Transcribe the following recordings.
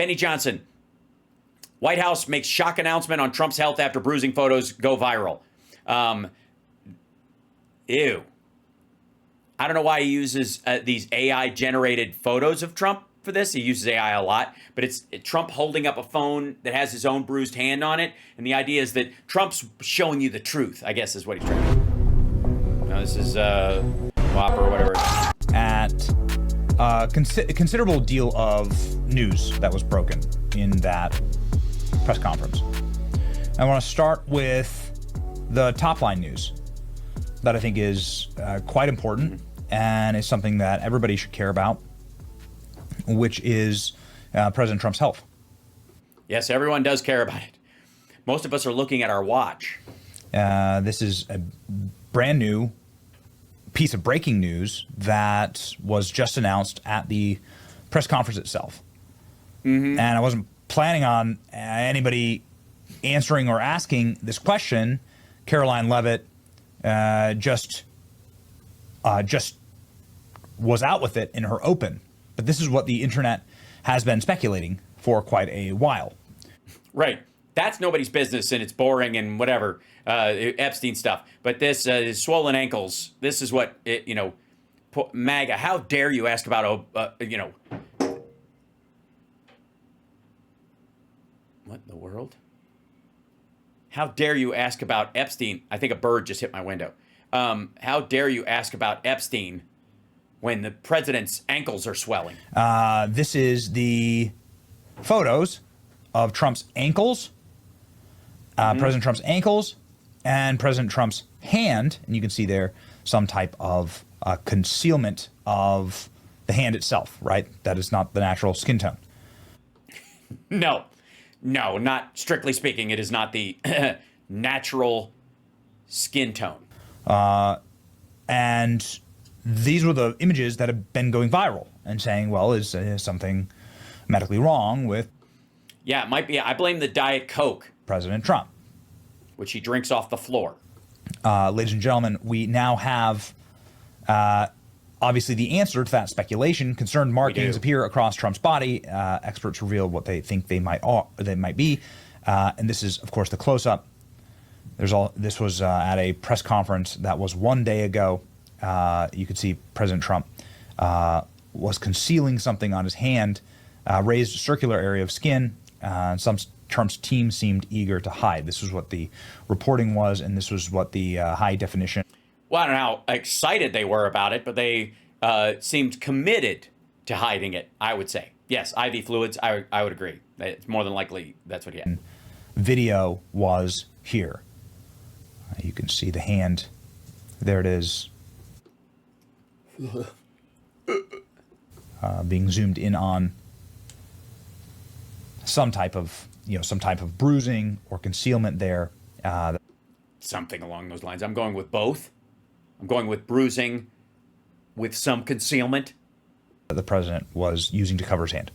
Benny Johnson. White House makes shock announcement on Trump's health after bruising photos go viral. Ew. I don't know why he uses these AI-generated photos of Trump for this. He uses AI a lot, but it's Trump holding up a phone that has his own bruised hand on it, and the idea is that Trump's showing you the truth, I guess is what he's trying to do. No, this is WAP or whatever. At a considerable deal of news that was broken in that press conference. I want to start with the top line news that I think is quite important and is something that everybody should care about, which is President Trump's health. Yes, everyone does care about it. Most of us are looking at our watch. This is a brand new piece of breaking news that was just announced at the press conference itself. And I wasn't planning on anybody answering or asking this question. Caroline Leavitt just was out with it in her open. But this is what the internet has been speculating for quite a while. Right. That's nobody's business, and it's boring and whatever, Epstein stuff. But this swollen ankles, this is what, MAGA, how dare you ask about, what in the world? How dare you ask about Epstein? I think a bird just hit my window. How dare you ask about Epstein when the president's ankles are swelling? This is the photos of Trump's ankles, President Trump's ankles, and President Trump's hand. And you can see there some type of concealment of the hand itself, right? That is not the natural skin tone. No, not strictly speaking. It is not the natural skin tone. And these were the images that have been going viral and saying, well, is something medically wrong with... Yeah, it might be. I blame the Diet Coke. President Trump. Which he drinks off the floor. Ladies and gentlemen, we now have, obviously, the answer to that speculation. Concerned markings appear across Trump's body. Experts reveal what they think they might be. And this is, of course, the close-up. This was at a press conference that was 1 day ago. You could see President Trump was concealing something on his hand, raised a circular area of skin. Trump's team seemed eager to hide. This was what the reporting was, and this was what the high definition. Well, I don't know how excited they were about it, but they seemed committed to hiding it, I would say. Yes, IV fluids, I would agree. It's more than likely that's what he had. Video was here. You can see the hand. There it is. Being zoomed in on some type of bruising or concealment there. Something along those lines. I'm going with both. I'm going with bruising with some concealment. The president was using to cover his hand.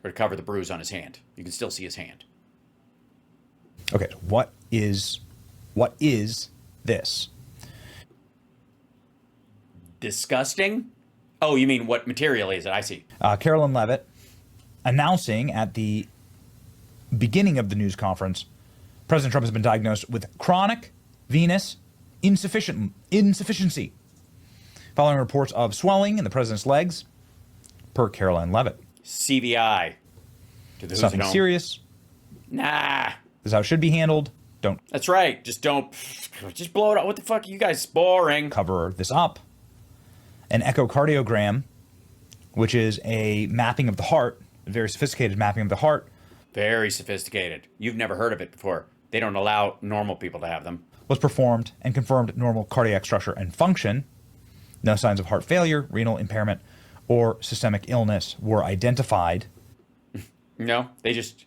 Or to cover the bruise on his hand. You can still see his hand. Okay, what is this? Disgusting? Oh, you mean what material is it? I see. Caroline Leavitt announcing at the beginning of the news conference, President Trump has been diagnosed with chronic venous insufficiency following reports of swelling in the president's legs, per Caroline Leavitt. CVI. Something serious. Nah. This is how it should be handled. Don't. That's right. Just blow it out. What the fuck? You guys boring. Cover this up. An echocardiogram, which is a mapping of the heart, a very sophisticated mapping of the heart. Very sophisticated. You've never heard of it before. They don't allow normal people to have them. Was performed and confirmed normal cardiac structure and function. No signs of heart failure, renal impairment, or systemic illness were identified. No, they just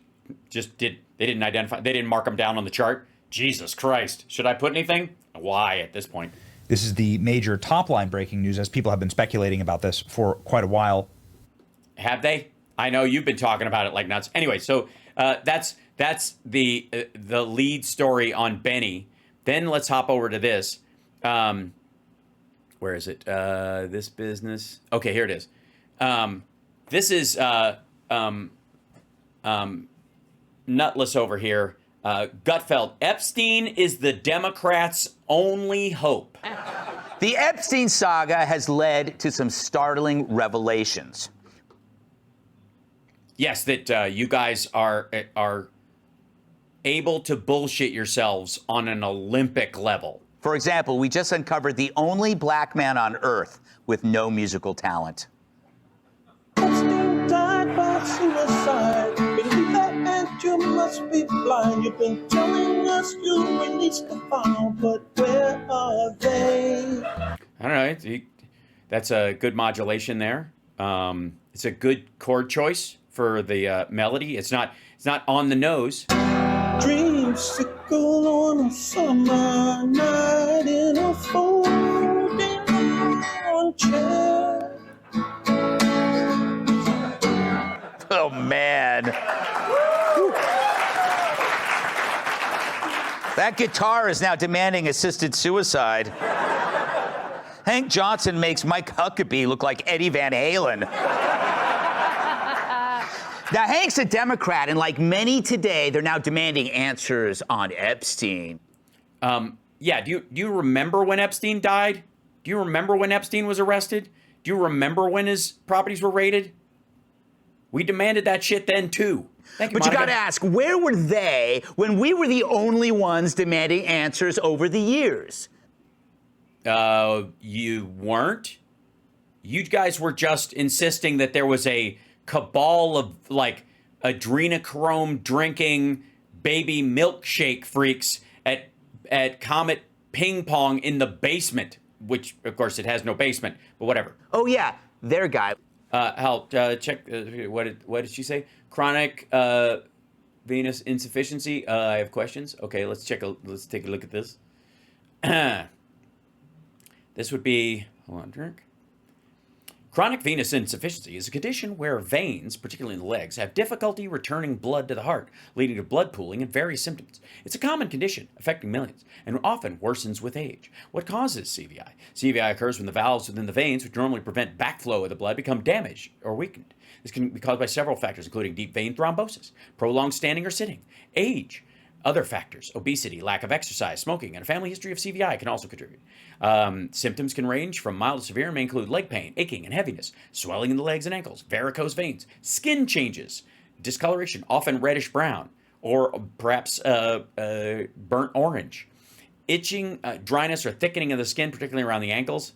did. They didn't identify. They didn't mark them down on the chart. Jesus Christ. Should I put anything? Why at this point? This is the major top-line breaking news, as people have been speculating about this for quite a while. Have they? I know you've been talking about it like nuts. Anyway, so that's the lead story on Benny. Then let's hop over to this. Where is it? This business. Okay, here it is. This is nutless over here. Gutfeld, Epstein is the Democrats' only hope. The Epstein saga has led to some startling revelations. Yes, that you guys are able to bullshit yourselves on an Olympic level. For example, we just uncovered the only black man on Earth with no musical talent. Epstein died by suicide. Believe that and you must be blind. You've been telling us you released the file, but where are they? I don't know. That's a good modulation there. It's a good chord choice for the melody. It's not on the nose. Dreamsicle on a summer night in a folding chair. Oh, man. That guitar is now demanding assisted suicide. Hank Johnson makes Mike Huckabee look like Eddie Van Halen. Now, Hank's a Democrat, and like many today, they're now demanding answers on Epstein. Yeah, do you remember when Epstein died? Do you remember when Epstein was arrested? Do you remember when his properties were raided? We demanded that shit then, too. Thank you, But Monica. you gotta ask, where were they when we were the only ones demanding answers over the years? You weren't. You guys were just insisting that there was a cabal of, like, adrenochrome drinking baby milkshake freaks at Comet Ping Pong in the basement, which, of course, it has no basement, but whatever. Oh, yeah, their guy. Check, what did she say? Chronic venous insufficiency. I have questions. Okay, let's take a look at this. This would be, hold on, drink. Chronic venous insufficiency is a condition where veins, particularly in the legs, have difficulty returning blood to the heart, leading to blood pooling and various symptoms. It's a common condition affecting millions and often worsens with age. What causes CVI? CVI occurs when the valves within the veins, which normally prevent backflow of the blood, become damaged or weakened. This can be caused by several factors, including deep vein thrombosis, prolonged standing or sitting, age. Other factors, obesity, lack of exercise, smoking, and a family history of CVI can also contribute. Symptoms can range from mild to severe and may include leg pain, aching, and heaviness, swelling in the legs and ankles, varicose veins, skin changes, discoloration, often reddish-brown, or perhaps burnt orange, itching, dryness, or thickening of the skin, particularly around the ankles,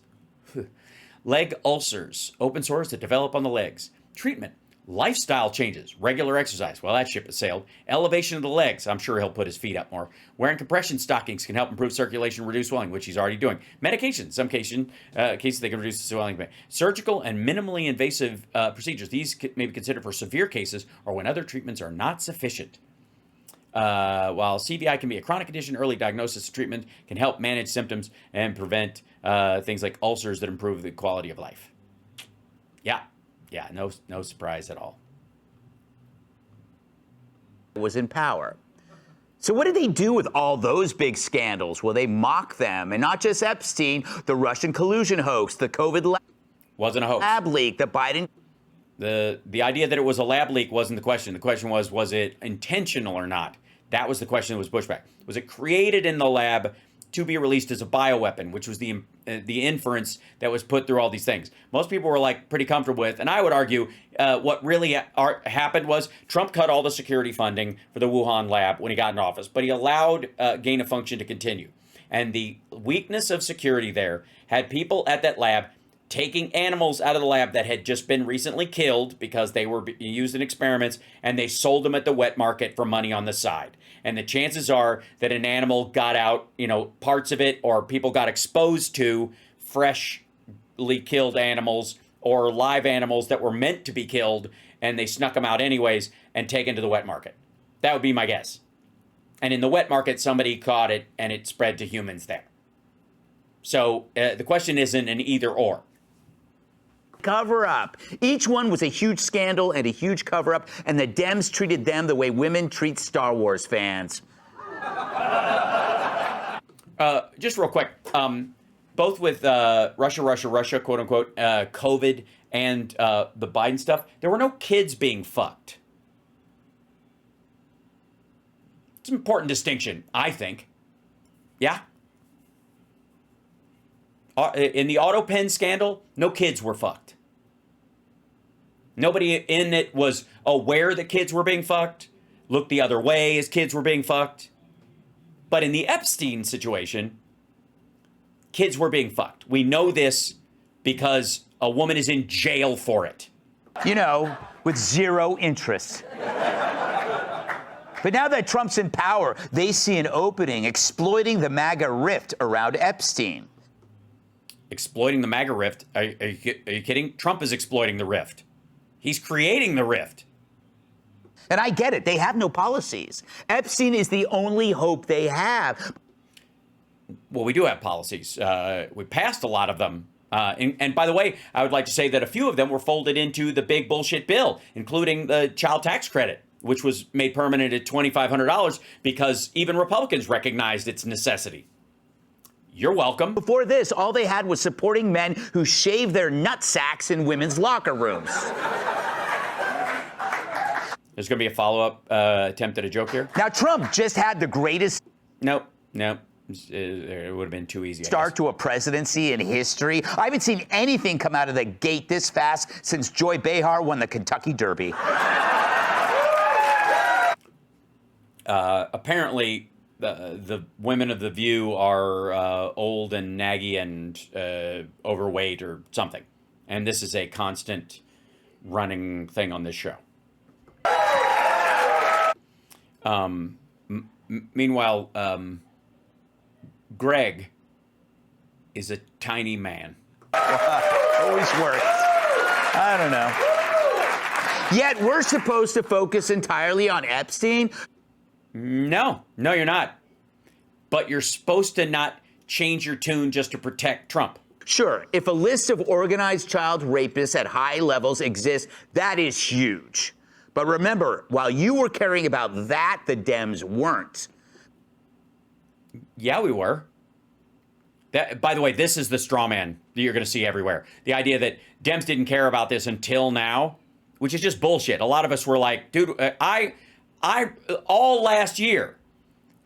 leg ulcers, open sores that develop on the legs. Treatment. Lifestyle changes, regular exercise, well, that ship has sailed. Elevation of the legs, I'm sure he'll put his feet up more. Wearing compression stockings can help improve circulation, reduce swelling, which he's already doing. Medication, in some cases they can reduce the swelling. Surgical and minimally invasive procedures, these may be considered for severe cases or when other treatments are not sufficient. While CVI can be a chronic condition, early diagnosis and treatment can help manage symptoms and prevent things like ulcers that improve the quality of life. Yeah, no surprise at all. Was in power. So what did they do with all those big scandals? Well, they mock them, and not just Epstein, the Russian collusion hoax, the COVID Wasn't a hoax. lab leak, the Biden... The idea that it was a lab leak wasn't the question. The question was it intentional or not? That was the question that was pushed back. Was it created in the lab to be released as a bioweapon, which was the inference that was put through all these things. Most people were like pretty comfortable with, and I would argue what really happened was Trump cut all the security funding for the Wuhan lab when he got in office, but he allowed gain of function to continue. And the weakness of security there had people at that lab taking animals out of the lab that had just been recently killed because they were used in experiments, and they sold them at the wet market for money on the side. And the chances are that an animal got out, parts of it, or people got exposed to freshly killed animals or live animals that were meant to be killed, and they snuck them out anyways and taken to the wet market. That would be my guess. And in the wet market, somebody caught it and it spread to humans there. So the question isn't an either or. Cover up. Each one was a huge scandal and a huge cover up, and the Dems treated them the way women treat Star Wars fans. Just real quick, both with Russia, quote unquote, COVID, and the Biden stuff, there were no kids being fucked. It's an important distinction, I think. Yeah. In the auto pen scandal, no kids were fucked. Nobody in it was aware that kids were being fucked, looked the other way as kids were being fucked. But in the Epstein situation, kids were being fucked. We know this because a woman is in jail for it. You know, with zero interest. But now that Trump's in power, they see an opening exploiting the MAGA rift around Epstein. Exploiting the MAGA rift? Are you kidding? Trump is exploiting the rift. He's creating the rift. And I get it. They have no policies. Epstein is the only hope they have. Well, we do have policies. We passed a lot of them. And by the way, I would like to say that a few of them were folded into the big bullshit bill, including the child tax credit, which was made permanent at $2,500 because even Republicans recognized its necessity. You're welcome. Before this, all they had was supporting men who shave their nut sacks in women's locker rooms. There's going to be a follow-up attempt at a joke here. Now, Trump just had the greatest Nope. It would have been too easy. start to a presidency in history. I haven't seen anything come out of the gate this fast since Joy Behar won the Kentucky Derby. Apparently, the women of The View are old and naggy and overweight or something. And this is a constant running thing on this show. Meanwhile, Greg is a tiny man. Always works. I don't know. Yet we're supposed to focus entirely on Epstein. No, you're not. But you're supposed to not change your tune just to protect Trump. Sure, if a list of organized child rapists at high levels exists, that is huge. But remember, while you were caring about that, the Dems weren't. Yeah, we were. By the way, this is the straw man that you're going to see everywhere. The idea that Dems didn't care about this until now, which is just bullshit. A lot of us were like, dude, I all last year,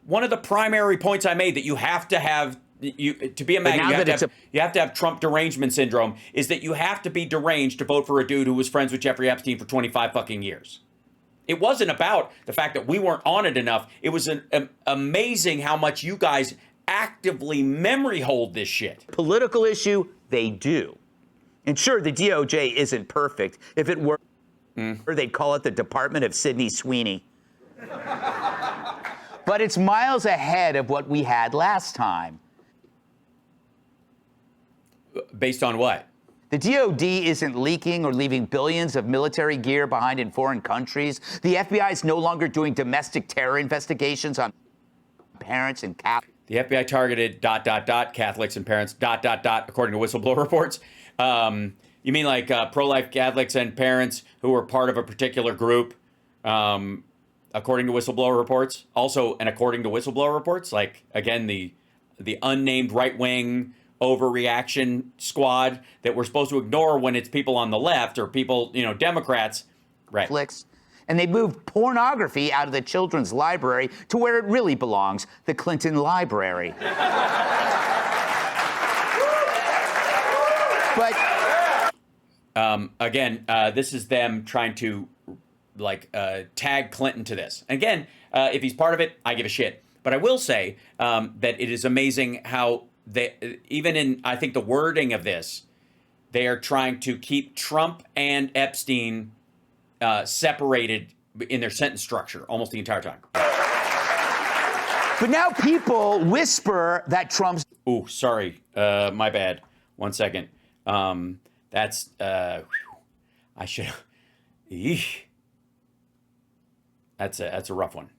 one of the primary points I made that you have to have, to be a MAGA, you have to have Trump derangement syndrome, is that you have to be deranged to vote for a dude who was friends with Jeffrey Epstein for 25 fucking years. It wasn't about the fact that we weren't on it enough. It was amazing how much you guys actively memory hold this shit. Political issue, they do. And sure, the DOJ isn't perfect. If it were, they'd call it the Department of Sidney Sweeney. But it's miles ahead of what we had last time. Based on what? The DOD isn't leaking or leaving billions of military gear behind in foreign countries. The FBI is no longer doing domestic terror investigations on parents and Catholics. The FBI targeted ... Catholics and parents ... according to whistleblower reports. You mean like pro-life Catholics and parents who were part of a particular group, according to whistleblower reports? Also, and according to whistleblower reports, like, again, the unnamed right-wing overreaction squad that we're supposed to ignore when it's people on the left or people, Democrats. Right. And they moved pornography out of the children's library to where it really belongs, the Clinton Library. But again, this is them trying to tag Clinton to this. Again, if he's part of it, I give a shit. But I will say that it is amazing how they, even in, I think, the wording of this, they are trying to keep Trump and Epstein separated in their sentence structure almost the entire time. But now people whisper that Trump's... Ooh, sorry. My bad. 1 second. That's... I should... Eesh. That's a rough one.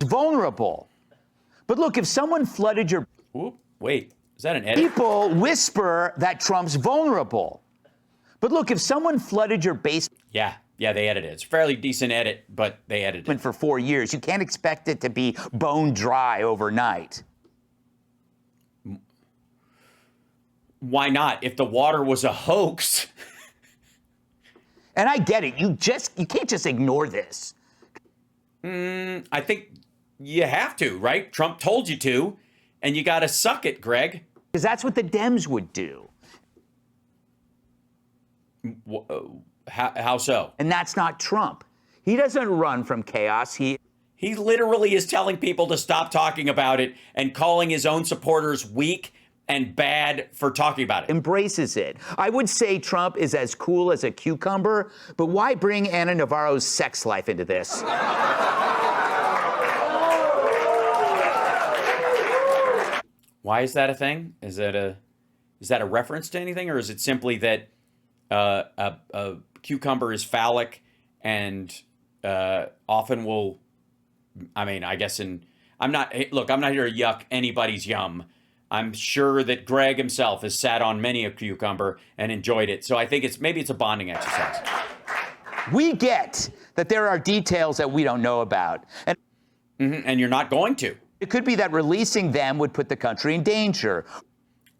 vulnerable. But look, if someone flooded your... Ooh, wait, is that an edit? People whisper that Trump's vulnerable. But look, if someone flooded your basement... Yeah, they edited it. It's a fairly decent edit, but they edited it. ...for 4 years, you can't expect it to be bone dry overnight. Why not? If the water was a hoax. And I get it. You can't just ignore this. I think you have to, right? Trump told you to, and you got to suck it, Greg. Because that's what the Dems would do. How so? And that's not Trump. He doesn't run from chaos. He literally is telling people to stop talking about it and calling his own supporters weak and bad for talking about it. Embraces it. I would say Trump is as cool as a cucumber, but why bring Ana Navarro's sex life into this? Why is that a thing? Is that a reference to anything, or is it simply that a cucumber is phallic and often will? I mean, I guess I'm not here to yuck anybody's yum. I'm sure that Greg himself has sat on many a cucumber and enjoyed it. So I think maybe it's a bonding exercise. We get that there are details that we don't know about. And you're not going to. It could be that releasing them would put the country in danger.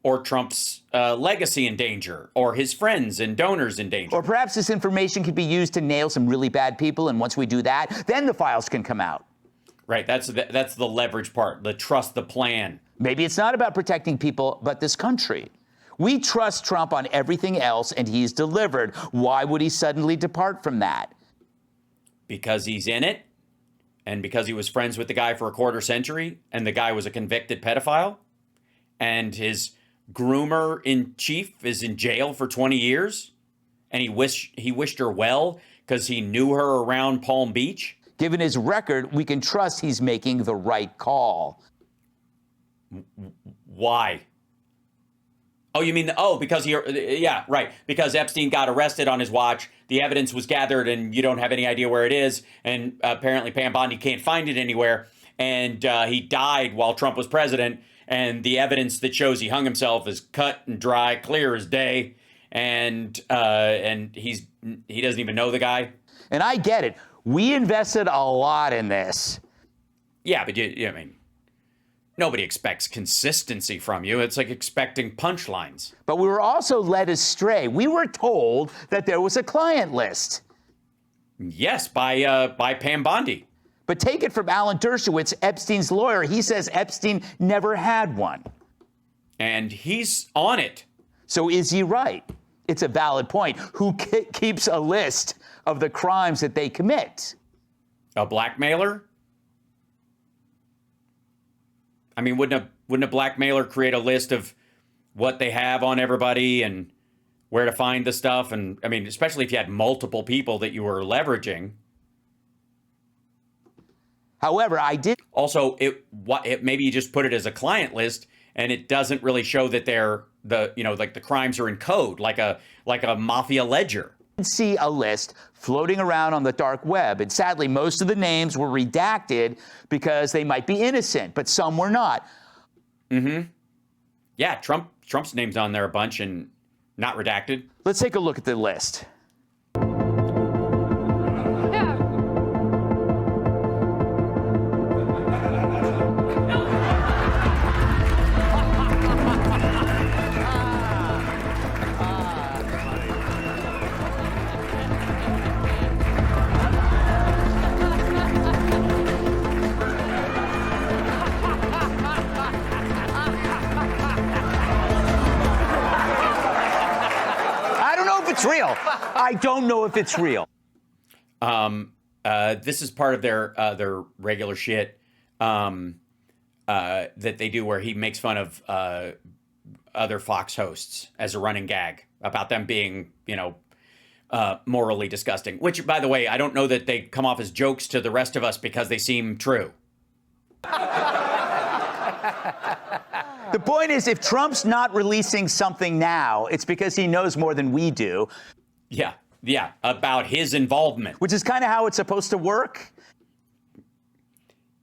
Or Trump's legacy in danger, or his friends and donors in danger. Or perhaps this information could be used to nail some really bad people, and once we do that, then the files can come out. Right, that's the leverage part, the trust the plan. Maybe it's not about protecting people, but this country. We trust Trump on everything else, and he's delivered. Why would he suddenly depart from that? Because he's in it, and because he was friends with the guy for a quarter century, and the guy was a convicted pedophile, and his groomer in chief is in jail for 20 years, and he wished her well because he knew her around Palm Beach. Given his record, we can trust he's making the right call. Why? Oh, you mean because yeah, right. Because Epstein got arrested on his watch. The evidence was gathered, and you don't have any idea where it is. And apparently, Pam Bondi can't find it anywhere. And he died while Trump was president. And the evidence that shows he hung himself is cut and dry, clear as day. And he doesn't even know the guy. And I get it. We invested a lot in this. Yeah, but I mean, nobody expects consistency from you. It's like expecting punchlines. But we were also led astray. We were told that there was a client list. Yes, by Pam Bondi. But take it from Alan Dershowitz, Epstein's lawyer. He says Epstein never had one. And he's on it. So is he right? It's a valid point. Who keeps a list of the crimes that they commit? A blackmailer? I mean, wouldn't a blackmailer create a list of what they have on everybody and where to find the stuff? And I mean, especially if you had multiple people that you were leveraging. However, I did. Also, maybe you just put it as a client list, and it doesn't really show that the crimes are in code, like a mafia ledger. See a list floating around on the dark web, and sadly, most of the names were redacted because they might be innocent, but some were not. Mm-hmm. Yeah, Trump's name's on there a bunch and not redacted. Let's take a look at the list. Real. I don't know if it's real. This is part of their regular shit that they do, where he makes fun of other Fox hosts as a running gag about them being, morally disgusting. Which, by the way, I don't know that they come off as jokes to the rest of us because they seem true. The point is, if Trump's not releasing something now, it's because he knows more than we do. Yeah, about his involvement. Which is kind of how it's supposed to work.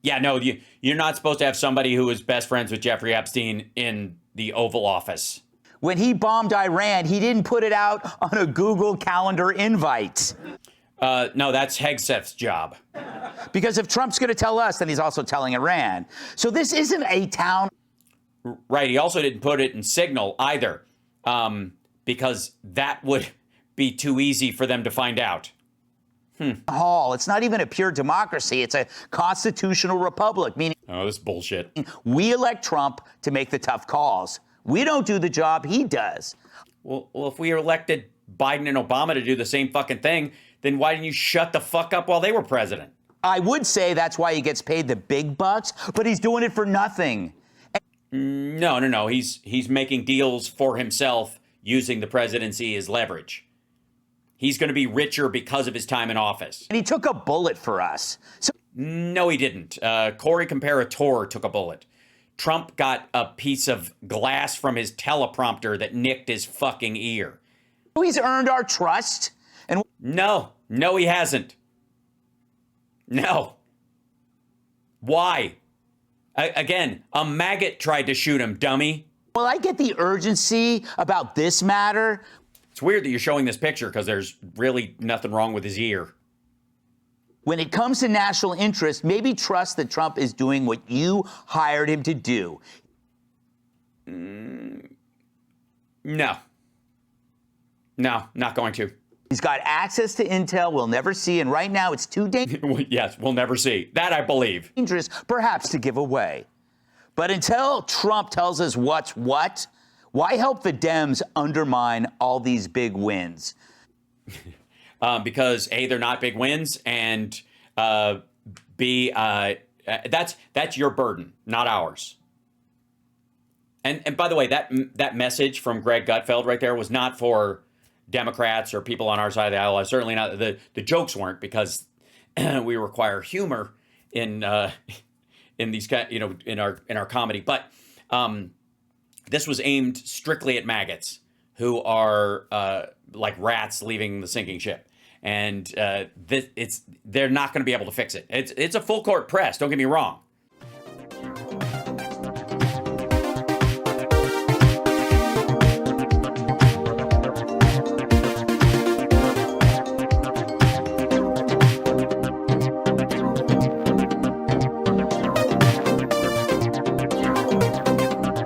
Yeah, no, you're not supposed to have somebody who is best friends with Jeffrey Epstein in the Oval Office. When he bombed Iran, he didn't put it out on a Google Calendar invite. No, that's Hegseth's job. Because if Trump's going to tell us, then he's also telling Iran. So this isn't a town. Right. He also didn't put it in Signal either. because that would be too easy for them to find out. Hall. It's not even a pure democracy. It's a constitutional republic, meaning Oh, this is bullshit. we elect Trump to make the tough calls. We don't do the job, he does. Well, if we elected Biden and Obama to do the same fucking thing, then why didn't you shut the fuck up while they were president? I would say that's why he gets paid the big bucks, but he's doing it for nothing. No. He's making deals for himself using the presidency as leverage. He's going to be richer because of his time in office. And he took a bullet for us. So No, he didn't. Cory Comparator took a bullet. Trump got a piece of glass from his teleprompter that nicked his fucking ear. he's earned our trust. And No, he hasn't. No. Why? Again, a maggot tried to shoot him, dummy. well, I get the urgency about this matter. It's weird that you're showing this picture because there's really nothing wrong with his ear. When it comes to national interest, maybe trust that Trump is doing what you hired him to do. No, not going to. He's got access to intel we'll never see, and right now it's too Yes, we'll never see. That I believe. dangerous, perhaps, to give away. But until Trump tells us what's what, why help the Dems undermine all these big wins? Because A, they're not big wins, and B, that's your burden, not ours. And by the way, that message from Greg Gutfeld right there was not for Democrats or people on our side of the aisle. Certainly not. The jokes weren't, because we require humor in these, in our comedy. But this was aimed strictly at maggots who are like rats leaving the sinking ship. And they're not going to be able to fix it. It's a full court press. Don't get me wrong.